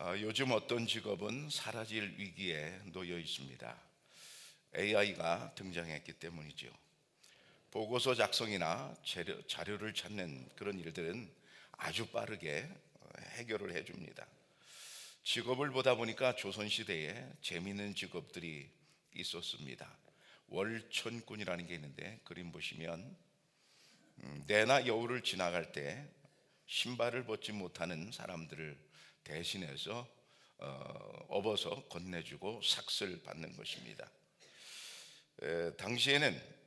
요즘 어떤 직업은 사라질 위기에 놓여 있습니다. AI가 등장했기 때문이죠. 보고서 작성이나 자료를 찾는 그런 일들은 아주 빠르게 해결을 해줍니다. 직업을 보다 보니까 조선시대에 재미있는 직업들이 있었습니다. 월천꾼이라는 게 있는데, 그림 보시면 내나 여우를 지나갈 때 신발을 벗지 못하는 사람들을 대신해서 업어서 건네주고 삭슬 받는 것입니다. 당시에는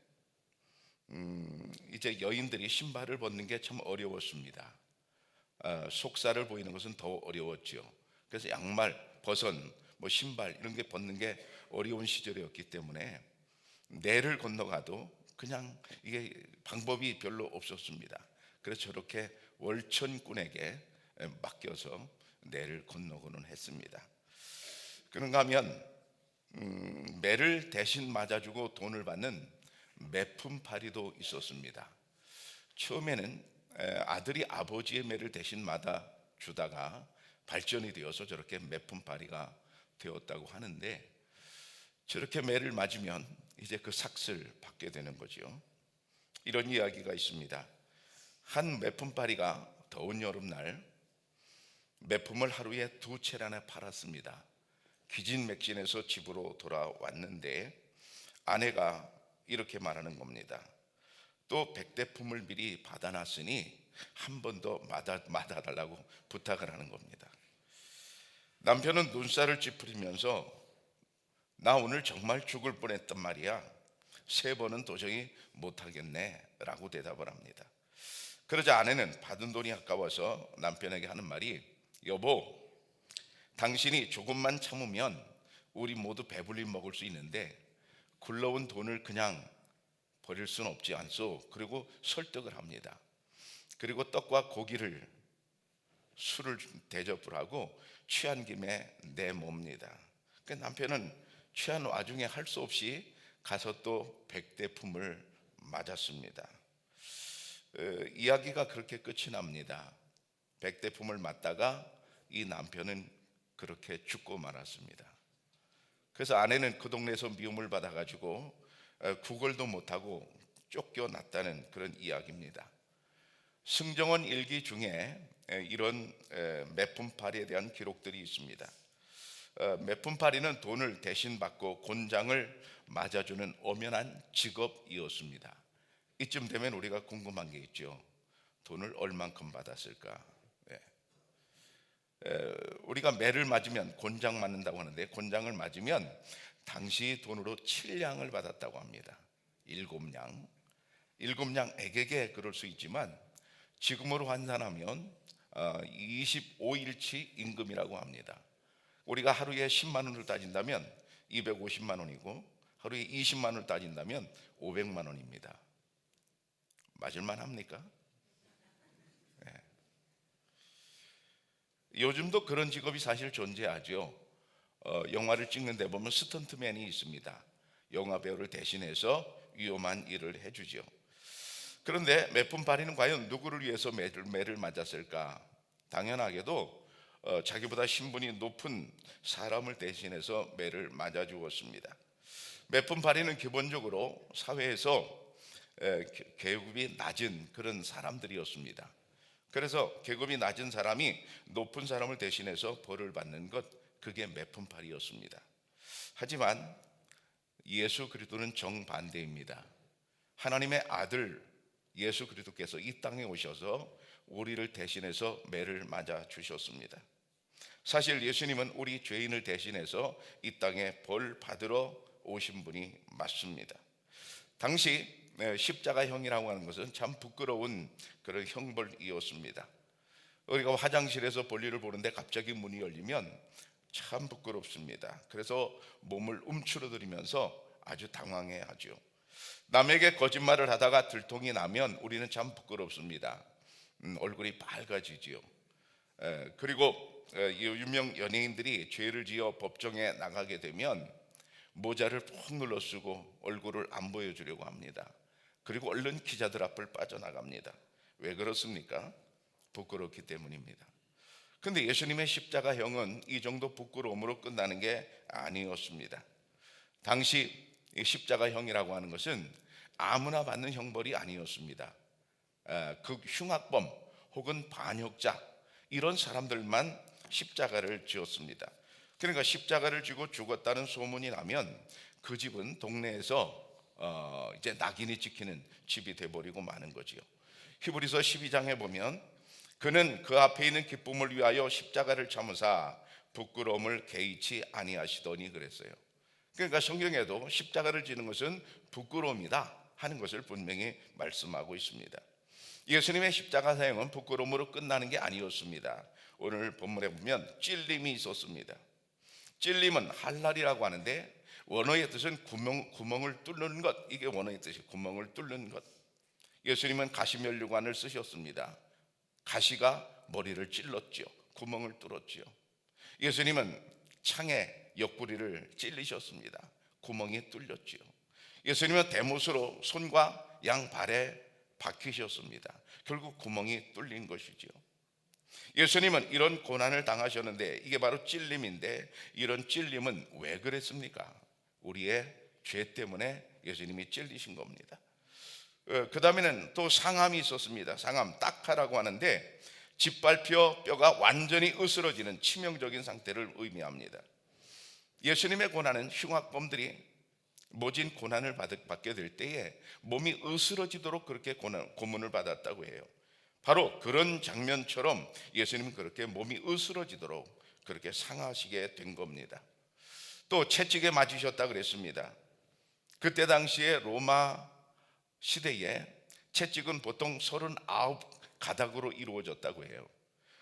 이제 여인들이 신발을 벗는 게 참 어려웠습니다. 속살을 보이는 것은 더 어려웠죠. 그래서 양말, 버선, 신발 이런 게 벗는 게 어려운 시절이었기 때문에 내를 건너가도 그냥 이게 방법이 별로 없었습니다. 그래서 저렇게 월천꾼에게 맡겨서 내를 건너고는 했습니다. 그런가 하면 매를 대신 맞아주고 돈을 받는 매품팔이도 있었습니다. 처음에는 아들이 아버지의 매를 대신 맞아주다가 발전이 되어서 저렇게 매품팔이가 되었다고 하는데, 저렇게 매를 맞으면 이제 그 삭슬 받게 되는 거죠. 이런 이야기가 있습니다. 한 매품팔이가 더운 여름날 매품을 하루에 2채나 팔았습니다. 기진맥진해서 집으로 돌아왔는데 아내가 이렇게 말하는 겁니다. 또 백대품을 미리 받아놨으니 한 번 더 맞아달라고 부탁을 하는 겁니다. 남편은 눈살을 찌푸리면서 나 오늘 정말 죽을 뻔했단 말이야. 3번은 도저히 못하겠네 라고 대답을 합니다. 그러자 아내는 받은 돈이 아까워서 남편에게 하는 말이, 여보, 당신이 조금만 참으면 우리 모두 배불리 먹을 수 있는데 굴러온 돈을 그냥 버릴 수는 없지 않소. 그리고 설득을 합니다. 그리고 떡과 고기를, 술을 대접을 하고 취한 김에 내멉니다. 남편은 취한 와중에 할 수 없이 가서 또 백대품을 맞았습니다. 이야기가 그렇게 끝이 납니다. 백대품을 맞다가 이 남편은 그렇게 죽고 말았습니다. 그래서 아내는 그 동네에서 미움을 받아가지고 구걸도 못하고 쫓겨났다는 그런 이야기입니다. 승정원 일기 중에 이런 매품팔이에 대한 기록들이 있습니다. 매품팔이는 돈을 대신 받고 곤장을 맞아주는 엄연한 직업이었습니다. 이쯤 되면 우리가 궁금한 게 있죠. 돈을 얼만큼 받았을까? 우리가 매를 맞으면 곤장 맞는다고 하는데, 곤장을 맞으면 당시 돈으로 7냥을 받았다고 합니다. 7냥. 7냥에게 그럴 수 있지만 지금으로 환산하면 25일치 임금이라고 합니다. 우리가 하루에 10만 원을 따진다면 250만 원이고 하루에 20만 원을 따진다면 500만 원입니다. 맞을만 합니까? 요즘도 그런 직업이 사실 존재하죠. 영화를 찍는 데 보면 스턴트맨이 있습니다. 영화 배우를 대신해서 위험한 일을 해주죠. 그런데 매품팔이는 과연 누구를 위해서 매를 맞았을까? 당연하게도 자기보다 신분이 높은 사람을 대신해서 매를 맞아주었습니다. 매품팔이는 기본적으로 사회에서 계급이 낮은 그런 사람들이었습니다. 그래서 계급이 낮은 사람이 높은 사람을 대신해서 벌을 받는 것, 그게 매품팔이였습니다. 하지만 예수 그리스도는 정반대입니다. 하나님의 아들 예수 그리스도께서 이 땅에 오셔서 우리를 대신해서 매를 맞아 주셨습니다. 사실 예수님은 우리 죄인을 대신해서 이 땅에 벌 받으러 오신 분이 맞습니다. 당시 십자가형이라고 하는 것은 참 부끄러운 그런 형벌이었습니다. 우리가 화장실에서 볼일을 보는데 갑자기 문이 열리면 참 부끄럽습니다. 그래서 몸을 움츠러들면서 아주 당황해하죠. 남에게 거짓말을 하다가 들통이 나면 우리는 참 부끄럽습니다. 얼굴이 빨개지지요. 그리고 유명 연예인들이 죄를 지어 법정에 나가게 되면 모자를 푹 눌러 쓰고 얼굴을 안 보여주려고 합니다. 그리고 얼른 기자들 앞을 빠져나갑니다. 왜 그렇습니까? 부끄럽기 때문입니다. 근데 예수님의 십자가형은 이 정도 부끄러움으로 끝나는 게 아니었습니다. 당시 이 십자가형이라고 하는 것은 아무나 받는 형벌이 아니었습니다. 극흉악범 혹은 반역자, 이런 사람들만 십자가를 지었습니다. 그러니까 십자가를 지고 죽었다는 소문이 나면 그 집은 동네에서 이제 낙인이 찍히는 집이 돼버리고 마는 거지요. 히브리서 12장에 보면 그는 그 앞에 있는 기쁨을 위하여 십자가를 참으사 부끄러움을 개의치 아니하시더니 그랬어요. 그러니까 성경에도 십자가를 지는 것은 부끄러움이다 하는 것을 분명히 말씀하고 있습니다. 예수님의 십자가 사형은 부끄러움으로 끝나는 게 아니었습니다. 오늘 본문에 보면 찔림이 있었습니다. 찔림은 할랄이라고 하는데 원어의 뜻은 구멍을 뚫는 것, 이게 원어의 뜻이 구멍을 뚫는 것. 예수님은 가시면류관을 쓰셨습니다. 가시가 머리를 찔렀지요. 구멍을 뚫었지요. 예수님은 창에 옆구리를 찔리셨습니다. 구멍이 뚫렸지요. 예수님은 대못으로 손과 양발에 박히셨습니다. 결국 구멍이 뚫린 것이지요. 예수님은 이런 고난을 당하셨는데 이게 바로 찔림인데, 이런 찔림은 왜 그랬습니까? 우리의 죄 때문에 예수님이 찔리신 겁니다. 그 다음에는 또 상함이 있었습니다. 상함, 딱하라고 하는데 짓밟혀 뼈가 완전히 으스러지는 치명적인 상태를 의미합니다. 예수님의 고난은 흉악범들이 모진 고난을 받게 될 때에 몸이 으스러지도록 그렇게 고문을 받았다고 해요. 바로 그런 장면처럼 예수님은 그렇게 몸이 으스러지도록 그렇게 상하시게 된 겁니다. 또 채찍에 맞으셨다 그랬습니다. 그때 당시에 로마 시대에 채찍은 보통 39가닥으로 이루어졌다고 해요.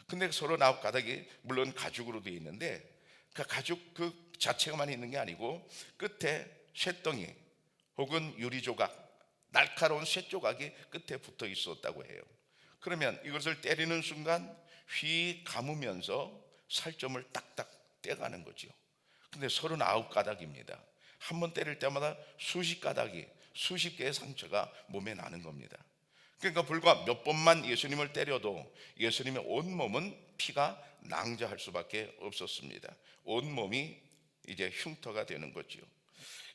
근데 39가닥이 물론 가죽으로 되어 있는데 그 가죽 그 자체가만 있는 게 아니고 끝에 쇠덩이 혹은 유리조각, 날카로운 쇠조각이 끝에 붙어 있었다고 해요. 그러면 이것을 때리는 순간 휘 감으면서 살점을 딱딱 떼가는 거죠. 근데 39가닥입니다. 한 번 때릴 때마다 수십 가닥이, 수십 개의 상처가 몸에 나는 겁니다. 그러니까 불과 몇 번만 예수님을 때려도 예수님의 온몸은 피가 낭자할 수밖에 없었습니다. 온몸이 이제 흉터가 되는 거죠.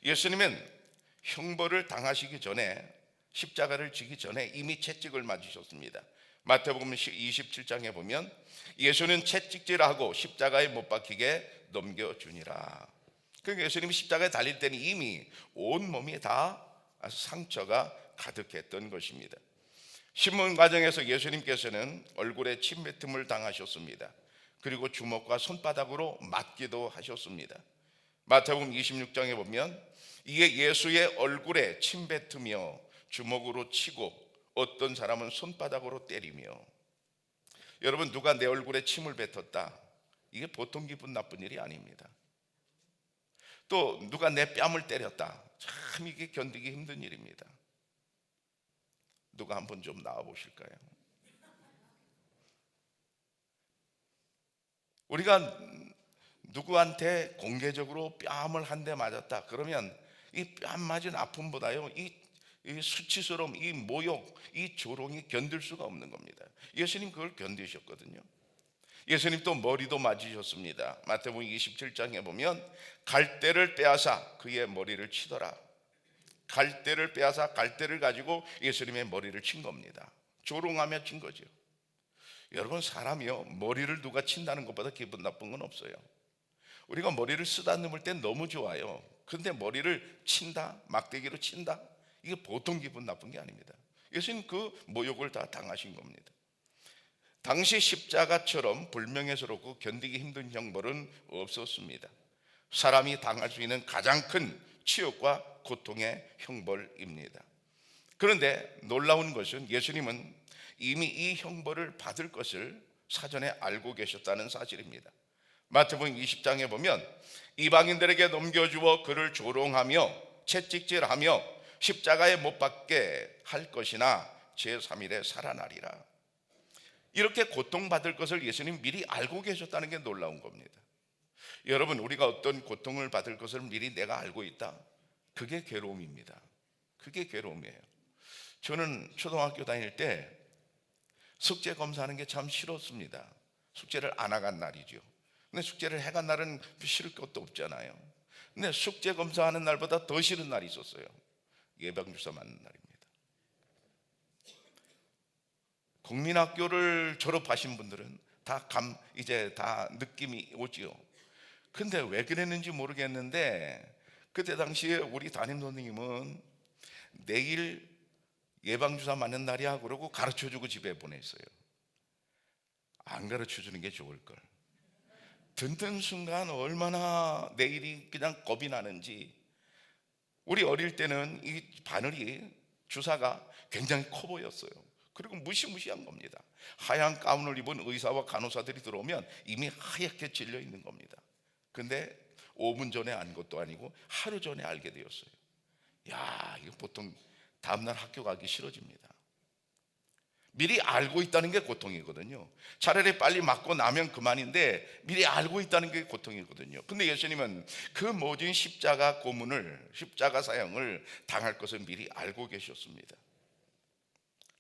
예수님은 형벌을 당하시기 전에, 십자가를 지기 전에 이미 채찍을 맞으셨습니다. 마태복음 27장에 보면 예수는 채찍질하고 십자가에 못 박히게 넘겨주니라. 그러니까 예수님이 십자가에 달릴 때는 이미 온몸이 다 상처가 가득했던 것입니다. 신문 과정에서 예수님께서는 얼굴에 침뱉음을 당하셨습니다. 그리고 주먹과 손바닥으로 맞기도 하셨습니다. 마태복음 26장에 보면 이게 예수의 얼굴에 침뱉으며 주먹으로 치고 어떤 사람은 손바닥으로 때리며. 여러분, 누가 내 얼굴에 침을 뱉었다, 이게 보통 기분 나쁜 일이 아닙니다. 또 누가 내 뺨을 때렸다, 참 이게 견디기 힘든 일입니다. 누가 한번 좀 나와 보실까요? 우리가 누구한테 공개적으로 뺨을 한 대 맞았다 그러면 이 뺨 맞은 아픔보다요 이 수치스러움, 이 모욕, 이 조롱이 견딜 수가 없는 겁니다. 예수님 그걸 견디셨거든요. 예수님 또 머리도 맞으셨습니다. 마태복음 27장에 보면 갈대를 빼앗아 그의 머리를 치더라. 갈대를 빼앗아 갈대를 가지고 예수님의 머리를 친 겁니다. 조롱하며 친 거죠. 여러분, 사람이요 머리를 누가 친다는 것보다 기분 나쁜 건 없어요. 우리가 머리를 쓰다듬을 땐 너무 좋아요. 그런데 머리를 친다, 막대기로 친다, 이게 보통 기분 나쁜 게 아닙니다. 예수님 그 모욕을 다 당하신 겁니다. 당시 십자가처럼 불명예스럽고 견디기 힘든 형벌은 없었습니다. 사람이 당할 수 있는 가장 큰 치욕과 고통의 형벌입니다. 그런데 놀라운 것은 예수님은 이미 이 형벌을 받을 것을 사전에 알고 계셨다는 사실입니다. 마태복음 20장에 보면 이방인들에게 넘겨주어 그를 조롱하며 채찍질하며 십자가에 못 박게 할 것이나 제3일에 살아나리라. 이렇게 고통받을 것을 예수님 미리 알고 계셨다는 게 놀라운 겁니다. 여러분, 우리가 어떤 고통을 받을 것을 미리 내가 알고 있다, 그게 괴로움입니다. 그게 괴로움이에요. 저는 초등학교 다닐 때 숙제 검사하는 게 참 싫었습니다. 숙제를 안 하간 날이죠. 근데 숙제를 해간 날은 싫을 것도 없잖아요. 근데 숙제 검사하는 날보다 더 싫은 날이 있었어요. 예방주사 맞는 날입니다. 국민학교를 졸업하신 분들은 이제 다 느낌이 오지요. 근데 왜 그랬는지 모르겠는데 그때 당시에 우리 담임 선생님은 내일 예방주사 맞는 날이야 그러고 가르쳐주고 집에 보냈어요. 안 가르쳐주는 게 좋을걸. 듣는 순간 얼마나 내일이 그냥 겁이 나는지. 우리 어릴 때는 이 바늘이 주사가 굉장히 커 보였어요. 그리고 무시무시한 겁니다. 하얀 가운을 입은 의사와 간호사들이 들어오면 이미 하얗게 질려 있는 겁니다. 근데 5분 전에 안 것도 아니고 하루 전에 알게 되었어요. 야, 이거 보통 다음날 학교 가기 싫어집니다. 미리 알고 있다는 게 고통이거든요. 차라리 빨리 맞고 나면 그만인데 미리 알고 있다는 게 고통이거든요. 근데 예수님은 그 모든 십자가 고문을, 십자가 사형을 당할 것을 미리 알고 계셨습니다.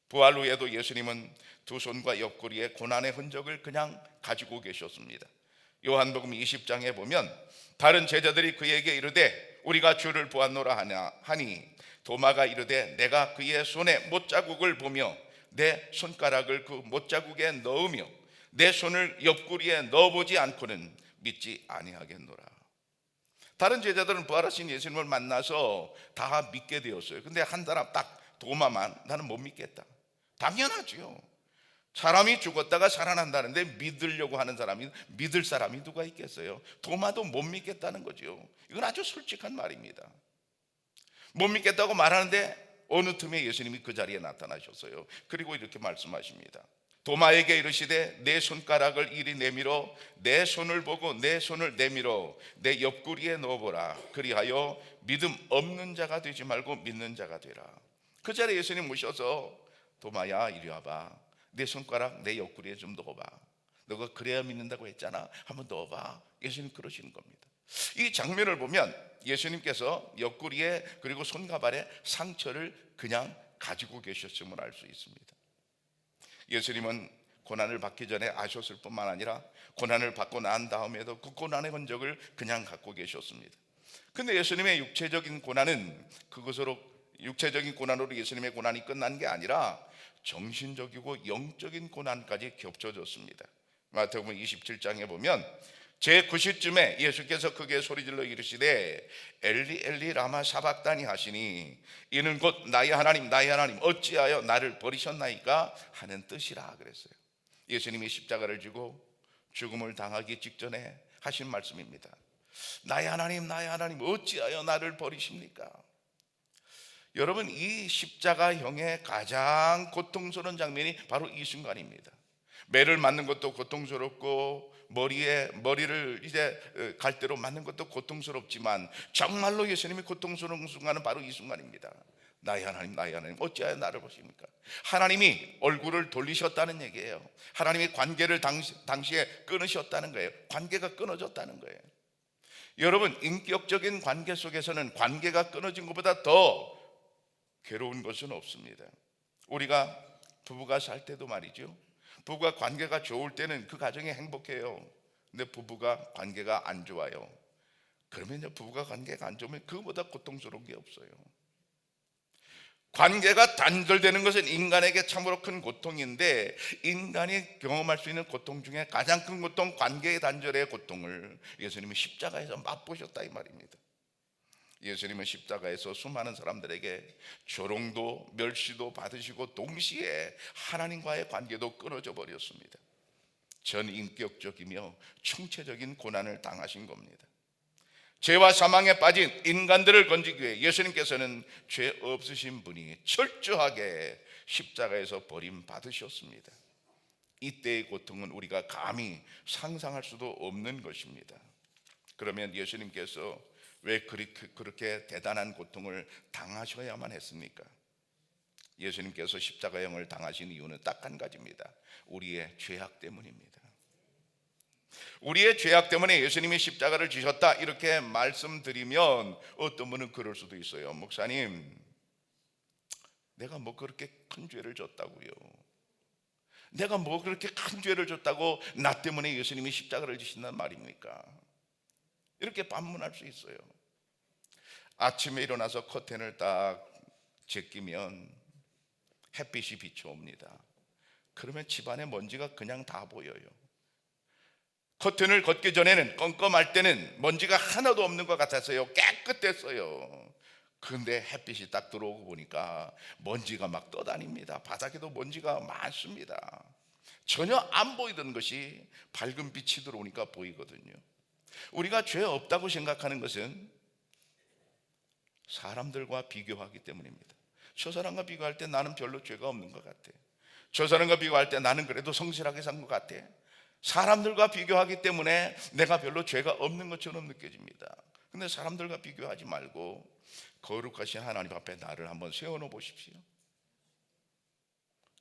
부활 후에도 예수님은 두 손과 옆구리에 고난의 흔적을 그냥 가지고 계셨습니다. 요한복음 20장에 보면 다른 제자들이 그에게 이르되 우리가 주를 보았노라 하니 도마가 이르되 내가 그의 손에 못자국을 보며 내 손가락을 그 못자국에 넣으며 내 손을 옆구리에 넣어보지 않고는 믿지 아니하겠노라. 다른 제자들은 부활하신 예수님을 만나서 다 믿게 되었어요. 근데 한 사람 딱 도마만 나는 못 믿겠다. 당연하죠. 사람이 죽었다가 살아난다는데 믿으려고 하는 사람이, 믿을 사람이 누가 있겠어요? 도마도 못 믿겠다는 거죠. 이건 아주 솔직한 말입니다. 못 믿겠다고 말하는데 어느 틈에 예수님이 그 자리에 나타나셨어요. 그리고 이렇게 말씀하십니다. 도마에게 이르시되 내 손가락을 이리 내밀어 내 손을 보고 내 손을 내밀어 내 옆구리에 넣어보라. 그리하여 믿음 없는 자가 되지 말고 믿는 자가 되라. 그 자리에 예수님 모셔서 도마야 이리 와봐. 내 손가락 내 옆구리에 좀 넣어봐. 너가 그래야 믿는다고 했잖아. 한번 넣어봐. 예수님 그러시는 겁니다. 이 장면을 보면 예수님께서 옆구리에 그리고 손가발에 상처를 그냥 가지고 계셨음을 알 수 있습니다. 예수님은 고난을 받기 전에 아셨을 뿐만 아니라 고난을 받고 난 다음에도 그 고난의 흔적을 그냥 갖고 계셨습니다. 근데 예수님의 육체적인 고난은 그것으로, 육체적인 고난으로 예수님의 고난이 끝난 게 아니라 정신적이고 영적인 고난까지 겹쳐졌습니다. 마태복음 27장에 보면 제9시쯤에 예수께서 크게 소리질러 이르시되 엘리 엘리 라마 사박다니 하시니 이는 곧 나의 하나님 나의 하나님 어찌하여 나를 버리셨나이까 하는 뜻이라 그랬어요. 예수님이 십자가를 지고 죽음을 당하기 직전에 하신 말씀입니다. 나의 하나님 어찌하여 나를 버리십니까? 여러분, 이 십자가형의 가장 고통스러운 장면이 바로 이 순간입니다. 매를 맞는 것도 고통스럽고 머리를 이제 갈대로 맞는 것도 고통스럽지만 정말로 예수님이 고통스러운 순간은 바로 이 순간입니다. 나의 하나님 어찌하여 나를 보십니까? 하나님이 얼굴을 돌리셨다는 얘기예요. 하나님이 관계를 당시에 끊으셨다는 거예요. 관계가 끊어졌다는 거예요. 여러분, 인격적인 관계 속에서는 관계가 끊어진 것보다 더 괴로운 것은 없습니다. 우리가 부부가 살 때도 말이죠, 부부가 관계가 좋을 때는 그 가정이 행복해요. 근데 부부가 관계가 안 좋아요. 그러면 부부가 관계가 안 좋으면 그거보다 고통스러운 게 없어요. 관계가 단절되는 것은 인간에게 참으로 큰 고통인데 인간이 경험할 수 있는 고통 중에 가장 큰 고통, 관계의 단절의 고통을 예수님이 십자가에서 맛보셨다 이 말입니다. 예수님은 십자가에서 수많은 사람들에게 조롱도 멸시도 받으시고 동시에 하나님과의 관계도 끊어져 버렸습니다. 전인격적이며 총체적인 고난을 당하신 겁니다. 죄와 사망에 빠진 인간들을 건지기 위해 예수님께서는 죄 없으신 분이 철저하게 십자가에서 버림받으셨습니다. 이때의 고통은 우리가 감히 상상할 수도 없는 것입니다. 그러면 예수님께서 왜 그렇게 대단한 고통을 당하셔야만 했습니까? 예수님께서 십자가형을 당하신 이유는 딱 한 가지입니다. 우리의 죄악 때문입니다. 우리의 죄악 때문에 예수님이 십자가를 지셨다 이렇게 말씀드리면 어떤 분은 그럴 수도 있어요. 목사님, 내가 뭐 그렇게 큰 죄를 졌다고요? 내가 뭐 그렇게 큰 죄를 졌다고 나 때문에 예수님이 십자가를 지신단 말입니까? 이렇게 반문할 수 있어요. 아침에 일어나서 커튼을 딱 제끼면 햇빛이 비춰옵니다. 그러면 집안에 먼지가 그냥 다 보여요. 커튼을 걷기 전에는, 껌껌할 때는 먼지가 하나도 없는 것 같았어요. 깨끗했어요. 그런데 햇빛이 딱 들어오고 보니까 먼지가 막 떠다닙니다. 바닥에도 먼지가 많습니다. 전혀 안 보이던 것이 밝은 빛이 들어오니까 보이거든요. 우리가 죄 없다고 생각하는 것은 사람들과 비교하기 때문입니다. 저 사람과 비교할 때 나는 별로 죄가 없는 것 같아. 저 사람과 비교할 때 나는 그래도 성실하게 산 것 같아. 사람들과 비교하기 때문에 내가 별로 죄가 없는 것처럼 느껴집니다. 근데 사람들과 비교하지 말고 거룩하신 하나님 앞에 나를 한번 세워놓아 보십시오.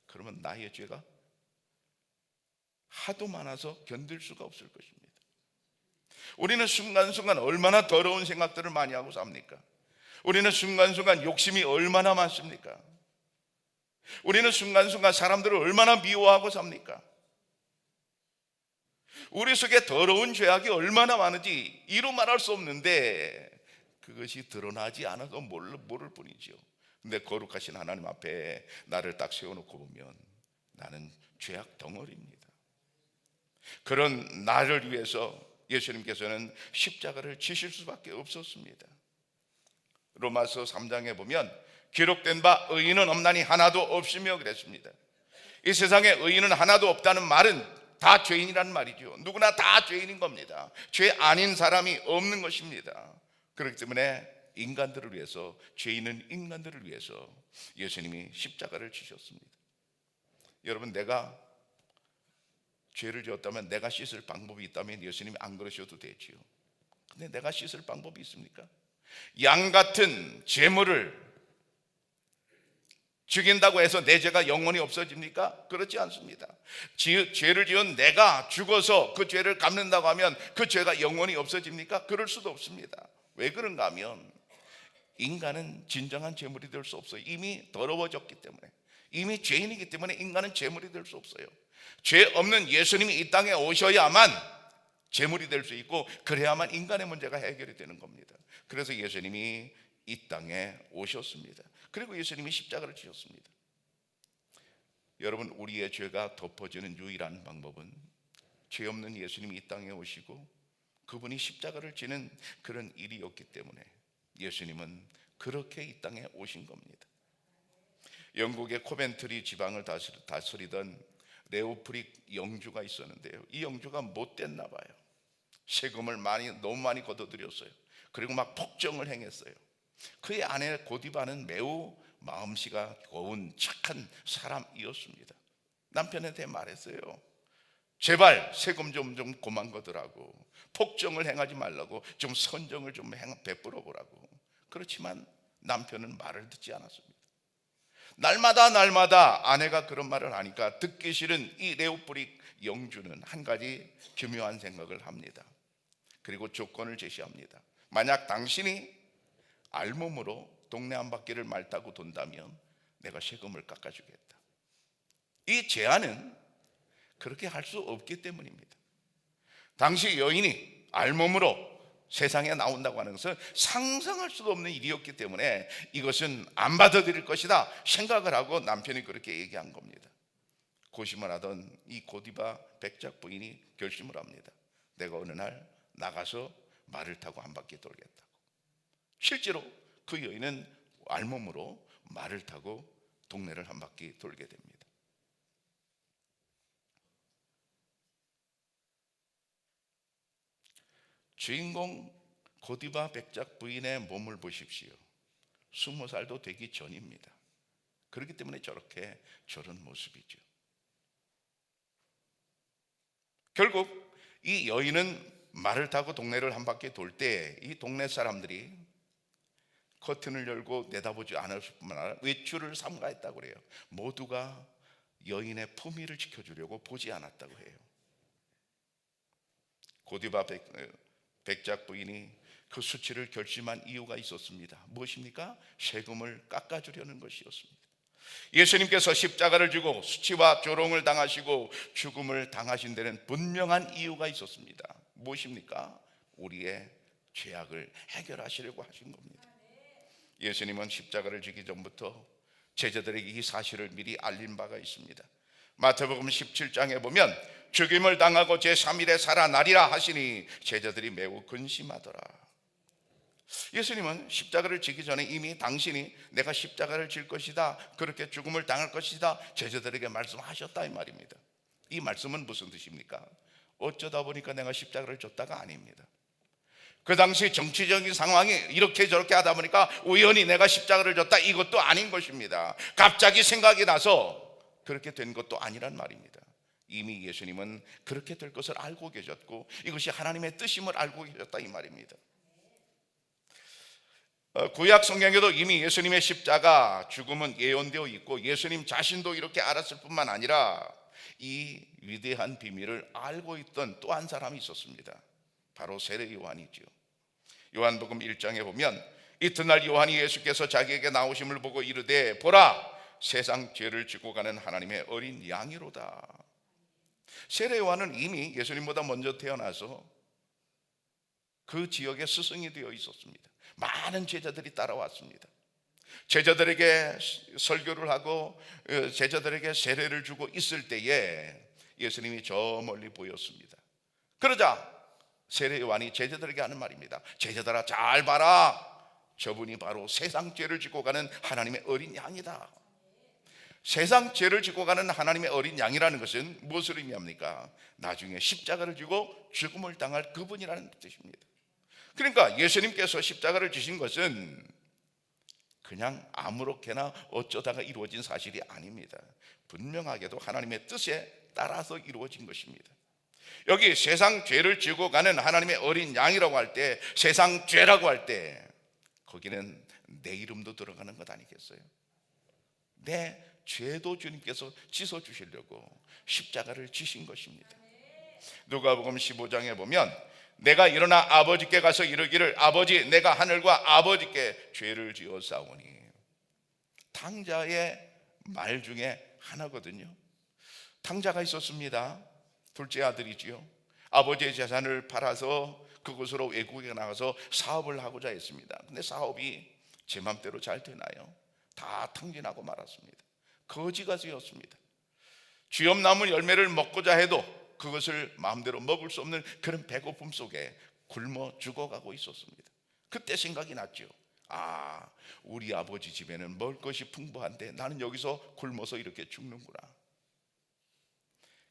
그러면 나의 죄가 하도 많아서 견딜 수가 없을 것입니다. 우리는 순간순간 얼마나 더러운 생각들을 많이 하고 삽니까? 우리는 순간순간 욕심이 얼마나 많습니까? 우리는 순간순간 사람들을 얼마나 미워하고 삽니까? 우리 속에 더러운 죄악이 얼마나 많은지 이루 말할 수 없는데 그것이 드러나지 않아도 모를 뿐이죠. 근데 거룩하신 하나님 앞에 나를 딱 세워놓고 보면 나는 죄악 덩어리입니다. 그런 나를 위해서 예수님께서는 십자가를 지실 수밖에 없었습니다. 로마서 3장에 보면 기록된 바 의인은 없나니 하나도 없으며 그랬습니다. 이 세상에 의인은 하나도 없다는 말은 다 죄인이라는 말이죠. 누구나 다 죄인인 겁니다. 죄 아닌 사람이 없는 것입니다. 그렇기 때문에 인간들을 위해서, 죄 있는 인간들을 위해서 예수님이 십자가를 지셨습니다. 여러분, 내가 죄를 지었다면, 내가 씻을 방법이 있다면 예수님이 안 그러셔도 되지요. 근데 내가 씻을 방법이 있습니까? 양 같은 제물을 죽인다고 해서 내 죄가 영원히 없어집니까? 그렇지 않습니다. 죄를 지은 내가 죽어서 그 죄를 갚는다고 하면 그 죄가 영원히 없어집니까? 그럴 수도 없습니다. 왜 그런가 하면 인간은 진정한 제물이 될 수 없어요. 이미 더러워졌기 때문에, 이미 죄인이기 때문에 인간은 제물이 될 수 없어요. 죄 없는 예수님이 이 땅에 오셔야만 제물이 될 수 있고, 그래야만 인간의 문제가 해결이 되는 겁니다. 그래서 예수님이 이 땅에 오셨습니다. 그리고 예수님이 십자가를 지셨습니다. 여러분, 우리의 죄가 덮어지는 유일한 방법은 죄 없는 예수님이 이 땅에 오시고 그분이 십자가를 지는 그런 일이었기 때문에 예수님은 그렇게 이 땅에 오신 겁니다. 영국의 코벤트리 지방을 다스리던 레오프릭 영주가 있었는데요, 이 영주가 못됐나 봐요. 세금을 너무 많이 걷어들였어요. 그리고 막 폭정을 행했어요. 그의 아내 고디바는 매우 마음씨가 고운 착한 사람이었습니다. 남편한테 말했어요. 제발 세금 좀 그만 걷으라고, 폭정을 행하지 말라고, 좀 선정을 좀 베풀어 보라고. 그렇지만 남편은 말을 듣지 않았습니다. 날마다 아내가 그런 말을 하니까 듣기 싫은 이 레오프릭 영주는 한 가지 교묘한 생각을 합니다. 그리고 조건을 제시합니다. 만약 당신이 알몸으로 동네 한 바퀴를 말 타고 돈다면 내가 세금을 깎아주겠다. 이 제안은 그렇게 할 수 없기 때문입니다. 당시 여인이 알몸으로 세상에 나온다고 하는 것은 상상할 수도 없는 일이었기 때문에 이것은 안 받아들일 것이다 생각을 하고 남편이 그렇게 얘기한 겁니다. 고심을 하던 이 고디바 백작 부인이 결심을 합니다. 내가 어느 날 나가서 말을 타고 한 바퀴 돌겠다고. 실제로 그 여인은 알몸으로 말을 타고 동네를 한 바퀴 돌게 됩니다. 주인공 고디바 백작 부인의 몸을 보십시오. 20살도 되기 전입니다. 그렇기 때문에 저런 모습이죠. 결국 이 여인은 말을 타고 동네를 한 바퀴 돌 때 이 동네 사람들이 커튼을 열고 내다보지 않을 뿐만 아니라 외출을 삼가했다고 그래요. 모두가 여인의 품위를 지켜주려고 보지 않았다고 해요. 고디바 백작 부인이 그 수치를 결심한 이유가 있었습니다. 무엇입니까? 세금을 깎아주려는 것이었습니다. 예수님께서 십자가를 지고 수치와 조롱을 당하시고 죽음을 당하신 데는 분명한 이유가 있었습니다. 무엇입니까? 우리의 죄악을 해결하시려고 하신 겁니다. 예수님은 십자가를 지기 전부터 제자들에게 이 사실을 미리 알린 바가 있습니다. 마태복음 17장에 보면 죽임을 당하고 제3일에 살아나리라 하시니 제자들이 매우 근심하더라. 예수님은 십자가를 지기 전에 이미 당신이 내가 십자가를 질 것이다, 그렇게 죽음을 당할 것이다 제자들에게 말씀하셨다 이 말입니다. 이 말씀은 무슨 뜻입니까? 어쩌다 보니까 내가 십자가를 졌다가 아닙니다. 그 당시 정치적인 상황이 이렇게 저렇게 하다 보니까 우연히 내가 십자가를 졌다 이것도 아닌 것입니다. 갑자기 생각이 나서 그렇게 된 것도 아니란 말입니다. 이미 예수님은 그렇게 될 것을 알고 계셨고 이것이 하나님의 뜻임을 알고 계셨다 이 말입니다. 구약 성경에도 이미 예수님의 십자가 죽음은 예언되어 있고 예수님 자신도 이렇게 알았을 뿐만 아니라 이 위대한 비밀을 알고 있던 또 한 사람이 있었습니다. 바로 세례 요한이죠. 요한복음 1장에 보면 이튿날 요한이 예수께서 자기에게 나오심을 보고 이르되 보라 세상 죄를 지고 가는 하나님의 어린 양이로다. 세례 요한은 이미 예수님보다 먼저 태어나서 그 지역의 스승이 되어 있었습니다. 많은 제자들이 따라왔습니다. 제자들에게 설교를 하고 제자들에게 세례를 주고 있을 때에 예수님이 저 멀리 보였습니다. 그러자 세례 요한이 제자들에게 하는 말입니다. 제자들아 잘 봐라, 저분이 바로 세상 죄를 지고 가는 하나님의 어린 양이다. 세상 죄를 지고 가는 하나님의 어린 양이라는 것은 무엇을 의미합니까? 나중에 십자가를 지고 죽음을 당할 그분이라는 뜻입니다. 그러니까 예수님께서 십자가를 지신 것은 그냥 아무렇게나 어쩌다가 이루어진 사실이 아닙니다. 분명하게도 하나님의 뜻에 따라서 이루어진 것입니다. 여기 세상 죄를 지고 가는 하나님의 어린 양이라고 할 때, 세상 죄라고 할 때 거기는 내 이름도 들어가는 것 아니겠어요? 내 죄도 주님께서 씻어주시려고 십자가를 지신 것입니다. 누가복음 15장에 보면 내가 일어나 아버지께 가서 이르기를 아버지 내가 하늘과 아버지께 죄를 지었사오니, 탕자의 말 중에 하나거든요. 탕자가 있었습니다. 둘째 아들이지요. 아버지의 재산을 팔아서 그곳으로 외국에 나가서 사업을 하고자 했습니다. 근데 사업이 제 맘대로 잘 되나요? 다 탕진하고 말았습니다. 거지가 되었습니다. 쥐엄나무 열매를 먹고자 해도 그것을 마음대로 먹을 수 없는 그런 배고픔 속에 굶어 죽어가고 있었습니다. 그때 생각이 났죠. 아, 우리 아버지 집에는 먹을 것이 풍부한데 나는 여기서 굶어서 이렇게 죽는구나.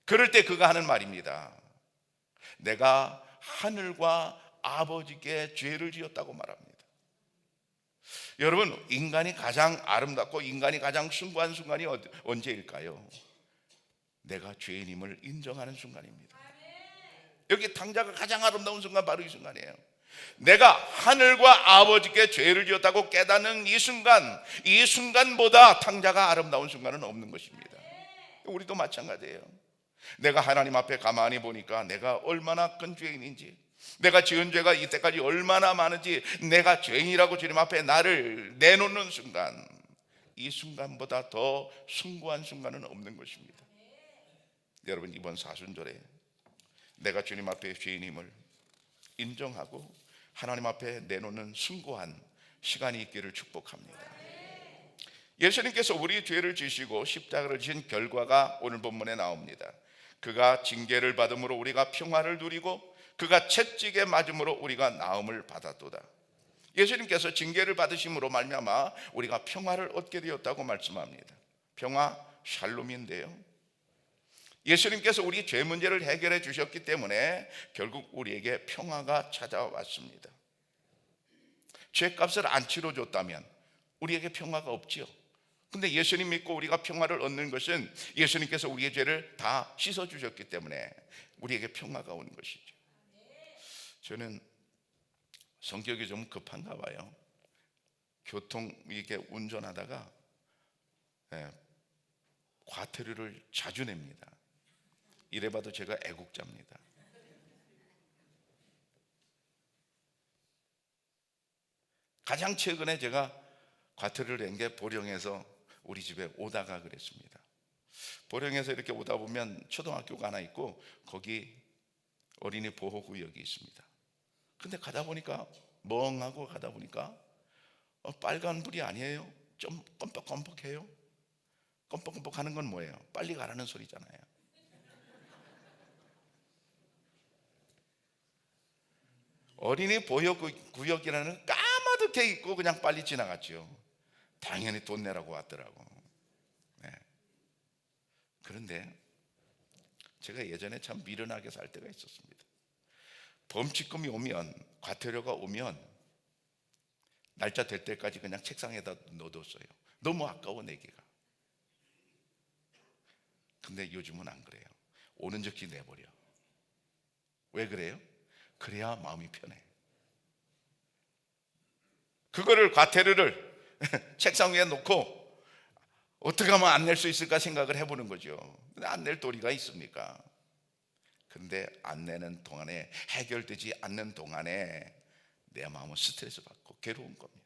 그럴 때 그가 하는 말입니다. 내가 하늘과 아버지께 죄를 지었다고 말합니다. 여러분, 인간이 가장 아름답고 인간이 가장 숭고한 순간이 언제일까요? 내가 죄인임을 인정하는 순간입니다. 여기 탕자가 가장 아름다운 순간 바로 이 순간이에요. 내가 하늘과 아버지께 죄를 지었다고 깨닫는 이 순간, 이 순간보다 탕자가 아름다운 순간은 없는 것입니다. 우리도 마찬가지예요. 내가 하나님 앞에 가만히 보니까 내가 얼마나 큰 죄인인지, 내가 지은 죄가 이때까지 얼마나 많은지, 내가 죄인이라고 주님 앞에 나를 내놓는 순간, 이 순간보다 더 숭고한 순간은 없는 것입니다. 여러분, 이번 사순절에 내가 주님 앞에 죄인임을 인정하고 하나님 앞에 내놓는 숭고한 시간이 있기를 축복합니다. 예수님께서 우리 죄를 지시고 십자가를 지신 결과가 오늘 본문에 나옵니다. 그가 징계를 받음으로 우리가 평화를 누리고 그가 채찍에 맞음으로 우리가 나음을 받았도다. 예수님께서 징계를 받으심으로 말미암아 우리가 평화를 얻게 되었다고 말씀합니다. 평화 샬롬인데요, 예수님께서 우리 죄 문제를 해결해 주셨기 때문에 결국 우리에게 평화가 찾아왔습니다. 죄값을 안 치러줬다면 우리에게 평화가 없지요. 근데 예수님 믿고 우리가 평화를 얻는 것은 예수님께서 우리의 죄를 다 씻어주셨기 때문에 우리에게 평화가 오는 것이죠. 저는 성격이 좀 급한가 봐요. 교통 이렇게 운전하다가 과태료를 자주 냅니다. 이래봐도 제가 애국자입니다. 가장 최근에 제가 과태료를 낸 게 보령에서 우리 집에 오다가 그랬습니다. 보령에서 이렇게 오다 보면 초등학교가 하나 있고 거기 어린이 보호구역이 있습니다. 근데 가다 보니까 멍하고 가다 보니까 빨간 불이 아니에요. 좀 껌뻑껌뻑해요. 껌뻑껌뻑 하는 건 뭐예요? 빨리 가라는 소리잖아요. 어린이 보호구역이라는 까마득해 있고 그냥 빨리 지나갔죠. 당연히 돈 내라고 왔더라고. 네. 그런데 제가 예전에 참 미련하게 살 때가 있었습니다. 범칙금이 오면, 과태료가 오면 날짜 될 때까지 그냥 책상에다 넣어뒀어요. 너무 아까워 내기가. 근데 요즘은 안 그래요. 오는 적기 내버려. 왜 그래요? 그래야 마음이 편해. 그거를 과태료를 책상 위에 놓고 어떻게 하면 안 낼 수 있을까 생각을 해보는 거죠. 근데 안 낼 도리가 있습니까? 근데 안 내는 동안에, 해결되지 않는 동안에 내 마음은 스트레스 받고 괴로운 겁니다.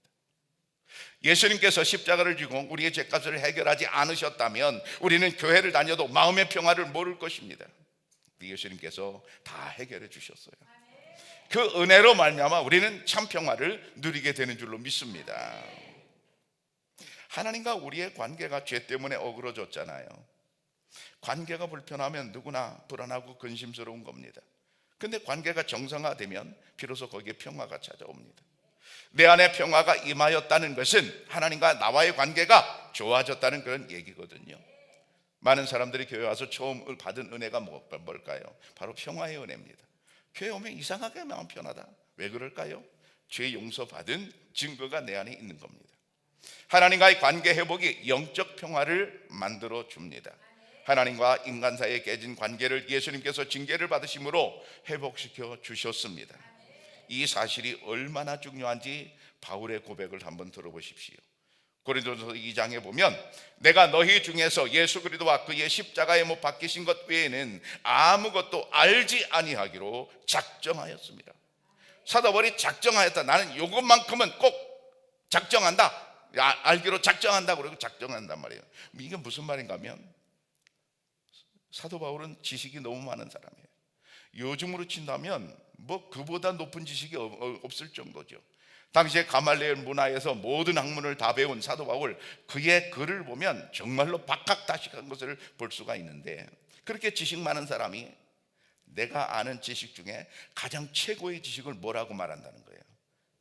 예수님께서 십자가를 지고 우리의 죄값을 해결하지 않으셨다면 우리는 교회를 다녀도 마음의 평화를 모를 것입니다. 예수님께서 다 해결해 주셨어요. 그 은혜로 말미암아 우리는 참 평화를 누리게 되는 줄로 믿습니다. 하나님과 우리의 관계가 죄 때문에 어그러졌잖아요. 관계가 불편하면 누구나 불안하고 근심스러운 겁니다. 근데 관계가 정상화되면 비로소 거기에 평화가 찾아옵니다. 내 안에 평화가 임하였다는 것은 하나님과 나와의 관계가 좋아졌다는 그런 얘기거든요. 많은 사람들이 교회 와서 처음 받은 은혜가 뭘까요? 바로 평화의 은혜입니다. 교회 오면 이상하게 마음 편하다. 왜 그럴까요? 죄 용서받은 증거가 내 안에 있는 겁니다. 하나님과의 관계 회복이 영적 평화를 만들어 줍니다. 하나님과 인간 사이에 깨진 관계를 예수님께서 징계를 받으심으로 회복시켜 주셨습니다. 이 사실이 얼마나 중요한지 바울의 고백을 한번 들어보십시오. 고린도전서 2장에 보면 내가 너희 중에서 예수 그리스도와 그의 십자가에 못 박히신 것 외에는 아무것도 알지 아니하기로 작정하였습니다. 사도 바울이 작정하였다. 나는 이것만큼은 꼭 작정한다. 알기로 작정한다. 그러고 작정한단 말이에요. 이게 무슨 말인가 하면 사도 바울은 지식이 너무 많은 사람이에요. 요즘으로 친다면 뭐 그보다 높은 지식이 없을 정도죠. 당시에 가말리엘 문화에서 모든 학문을 다 배운 사도 바울, 그의 글을 보면 정말로 박학다식한 것을 볼 수가 있는데, 그렇게 지식 많은 사람이 내가 아는 지식 중에 가장 최고의 지식을 뭐라고 말한다는 거예요?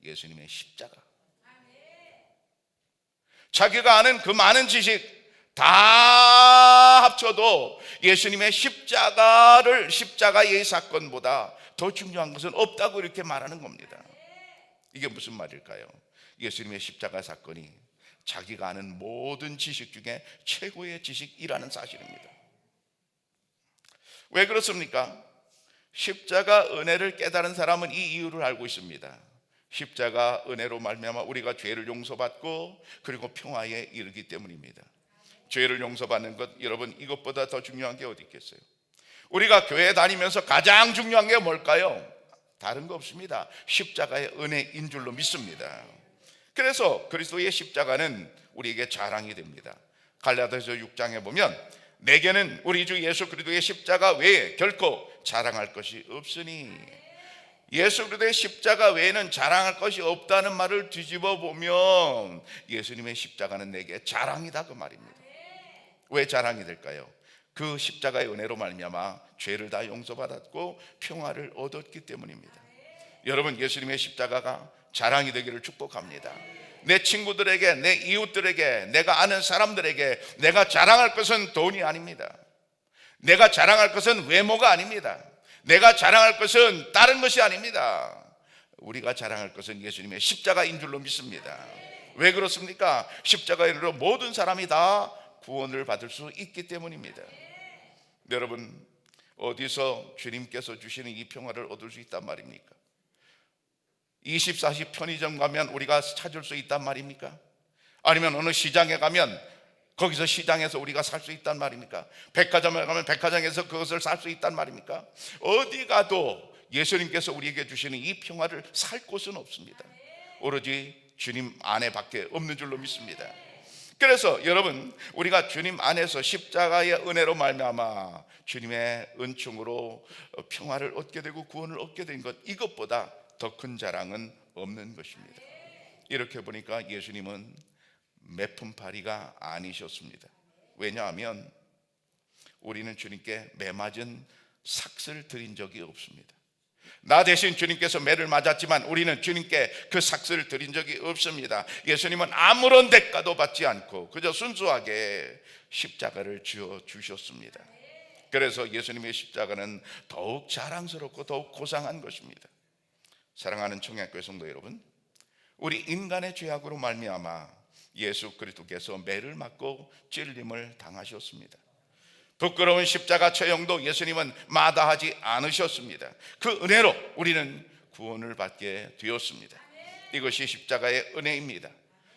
예수님의 십자가. 자기가 아는 그 많은 지식 다 합쳐도 예수님의 십자가의 사건보다 더 중요한 것은 없다고 이렇게 말하는 겁니다. 이게 무슨 말일까요? 예수님의 십자가 사건이 자기가 아는 모든 지식 중에 최고의 지식이라는 사실입니다. 왜 그렇습니까? 십자가 은혜를 깨달은 사람은 이 이유를 알고 있습니다. 십자가 은혜로 말미암아 우리가 죄를 용서받고 그리고 평화에 이르기 때문입니다. 죄를 용서받는 것, 여러분, 이것보다 더 중요한 게 어디 있겠어요? 우리가 교회 다니면서 가장 중요한 게 뭘까요? 다른 거 없습니다. 십자가의 은혜인 줄로 믿습니다. 그래서 그리스도의 십자가는 우리에게 자랑이 됩니다. 갈라디아서 6장에 보면 내게는 우리 주 예수 그리스도의 십자가 외에 결코 자랑할 것이 없으니, 예수 그리스도의 십자가 외에는 자랑할 것이 없다는 말을 뒤집어 보면 예수님의 십자가는 내게 자랑이다 그 말입니다. 왜 자랑이 될까요? 그 십자가의 은혜로 말미암아 죄를 다 용서받았고 평화를 얻었기 때문입니다. 여러분, 예수님의 십자가가 자랑이 되기를 축복합니다. 내 친구들에게, 내 이웃들에게, 내가 아는 사람들에게 내가 자랑할 것은 돈이 아닙니다. 내가 자랑할 것은 외모가 아닙니다. 내가 자랑할 것은 다른 것이 아닙니다. 우리가 자랑할 것은 예수님의 십자가인 줄로 믿습니다. 왜 그렇습니까? 십자가의 은혜로 모든 사람이 다 구원을 받을 수 있기 때문입니다. 여러분, 어디서 주님께서 주시는 이 평화를 얻을 수 있단 말입니까? 24시 편의점 가면 우리가 찾을 수 있단 말입니까? 아니면 어느 시장에 가면 거기서 시장에서 우리가 살 수 있단 말입니까? 백화점에 가면 백화점에서 그것을 살 수 있단 말입니까? 어디 가도 예수님께서 우리에게 주시는 이 평화를 살 곳은 없습니다. 오로지 주님 안에 밖에 없는 줄로 믿습니다. 그래서 여러분, 우리가 주님 안에서 십자가의 은혜로 말미암아 주님의 은총으로 평화를 얻게 되고 구원을 얻게 된 것, 이것보다 더 큰 자랑은 없는 것입니다. 이렇게 보니까 예수님은 매품파리가 아니셨습니다. 왜냐하면 우리는 주님께 매 맞은 삭슬 드린 적이 없습니다. 나 대신 주님께서 매를 맞았지만 우리는 주님께 그 삭슬을 드린 적이 없습니다. 예수님은 아무런 대가도 받지 않고 그저 순수하게 십자가를 지어 주셨습니다. 그래서 예수님의 십자가는 더욱 자랑스럽고 더욱 고상한 것입니다. 사랑하는 청약교회 성도 여러분, 우리 인간의 죄악으로 말미암아 예수 그리스도께서 매를 맞고 찔림을 당하셨습니다. 부끄러운 십자가 처형도 예수님은 마다하지 않으셨습니다. 그 은혜로 우리는 구원을 받게 되었습니다. 이것이 십자가의 은혜입니다.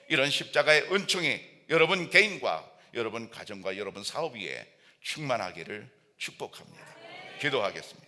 이런 십자가의 은총이 여러분 개인과 여러분 가정과 여러분 사업 위에 충만하기를 축복합니다. 기도하겠습니다.